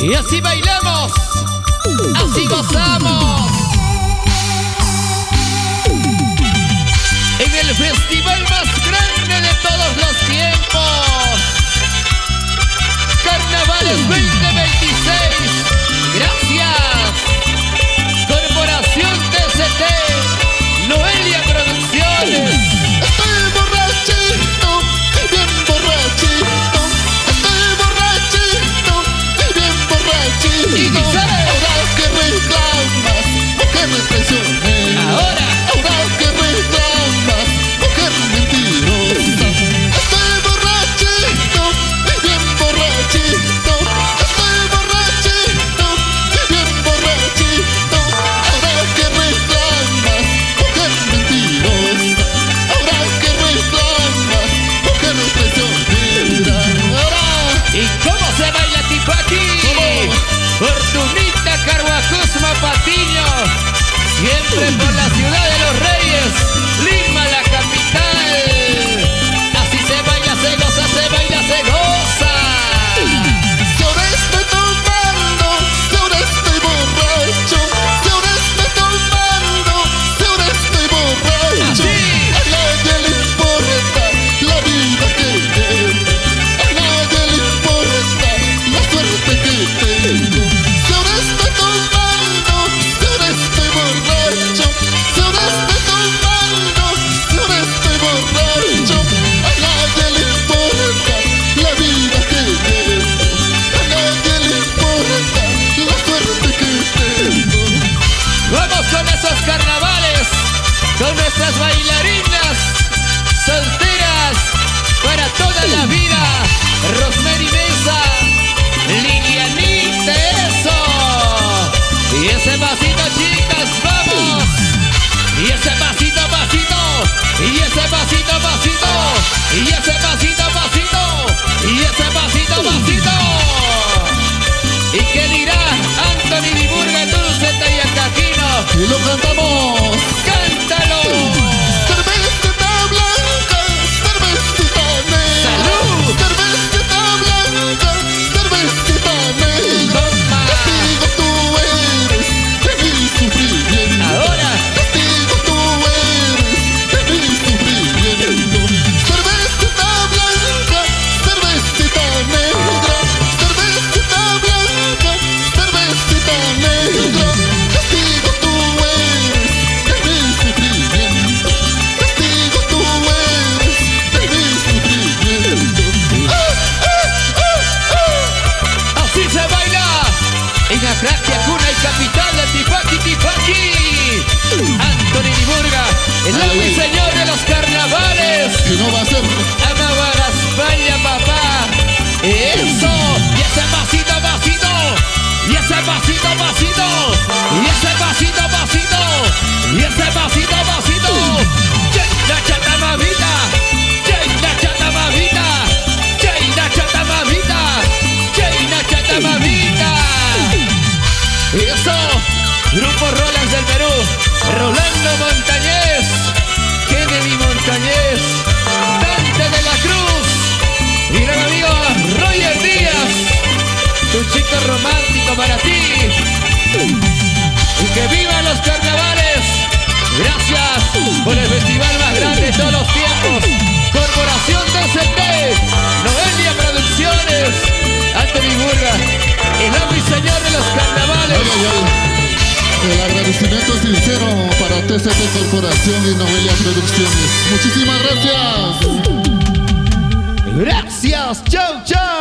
Y así bailamos, así gozamos. En el festival más grande de todos los tiempos, Carnavales 2026. Gracias, Corporación TCT, Noelia Producciones. Estoy borrachito, bien borrachito. Estoy borrachito, bien borrachito. Y dice, ahora que reclamas, mujer traicionera. ahora que reclamas, mujer mentirosa. Estoy borrachito, bien borrachito. Estoy borrachito, bien borrachito. Ahora que reclamas, mujer mentirosa. Ahora que reclamas, mujer traicionera. Ahora, ¿y cómo se baila Tipaqui? Fortunita Carhuacusma Patiño, siempre por la ciudad de los Reyes, Lima la capital. Así se baila, se goza, se baila, se goza. si ahora estoy tomando, si ahora estoy borracho, si ahora estoy tomando, si ahora estoy borracho. Así. A nadie le importa la vida que llevo, a nadie le importa la suerte que tengo. Si ahora estoy tomando, si ahora estoy borracho, si ahora estoy tomando, si ahora estoy borracho. A nadie le importa la vida que llevo, a nadie le importa la suerte que tengo. Vamos con esos carnavales, con nuestras bailarinas solteras para toda la vida. Rosemary Mesa, Lilianita, eso. Y ese pasito, chicas, vamos. Y ese pasito, pasito. Y ese pasito, pasito. Y ese pasito, pasito. Y ese pasito, pasito. ¿Y qué dirá Anthony Diburga, Dulce Tayacaquino? Y lo cantamos. ¡Cántalo! Cervecita blanca, cervecita negra. ¡Salud! Cervecita blanca, cervecita negra. Toma. Castigo tú eres de mi sufrimiento. Ahora, Castigo tú eres de mi sufrimiento. Cervecita blanca, cervecita negra. Cervecita blanca, cervecita negra. Castigo tú eres de mi sufrimiento. Castigo tú eres de mi sufrimiento. así se baila en Acracia, cuna y capital del Tipaqui, Tipaqui. Anthony Diburga, el amo y señor de los carnavales. Que no va a ser Amaba España, papá. Eso. Y ese pasito, pasito. Y ese pasito, pasito. Y ese pasito, pasito. Y ese pasito, pasito. Chaina chata mamita. Chaina chata mamita. Chaina chata mamita. Chaina chata mamita. Eso. Grupo Roland del Perú. Rolando Montañez. Kennedy Montañez. Dante de la Cruz. Y gran amigo Roger Díaz. Tu chico romántico para ti. Y que vivan los carnavales. Gracias por el festival más grande de todos los tiempos. Corporación TCT, Noelia Producciones, Anthony Burga, el amo y señor de los carnavales. el agradecimiento sincero para TCT Corporación y Noelia Producciones. Muchísimas gracias. Gracias, chau, chau.